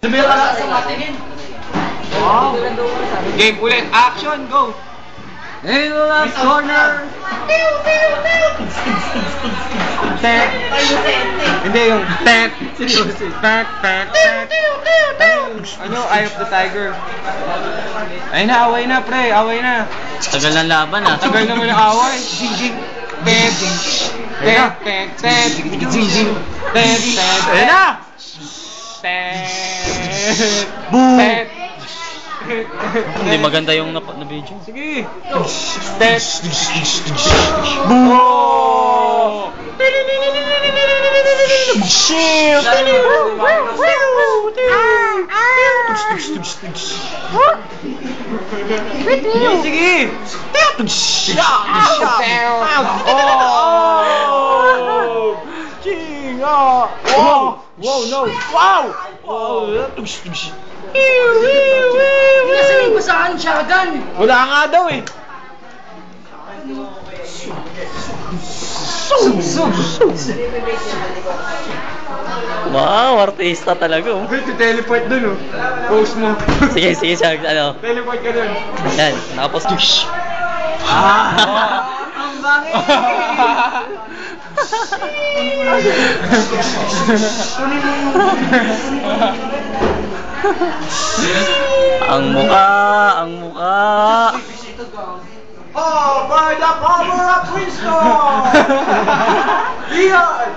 Sabihan ka lang sa matingin. Wow. Game ulit. Action, go! Hey, last corner! Tek! Hindi yung tek! Tek, tek, tek! Ano? Eye of the Tiger. Ay na, away na, pre. Away na. Tagal ng laban ah. Tagal naman ang away. Jing-jing. Tek! Tek, tek, tek! Jing-jing. Tek, tek, tek! Ayun na! Tek! Boom! Tek! Hindi maganda yung na-video. Sige! Tek! Boom! Shield! Sige! Oh! Wow, no! Wow! Kasi may basahan siya agad. Wala nga daw eh! Wow, artista talaga oh. Teleport dun oh. Post mo. Sige, sige siya, ano. Teleport ka dun. Yan, nakapost. Ang bangin! Ang mukha. Oh, by the power of Cristo! Iyan!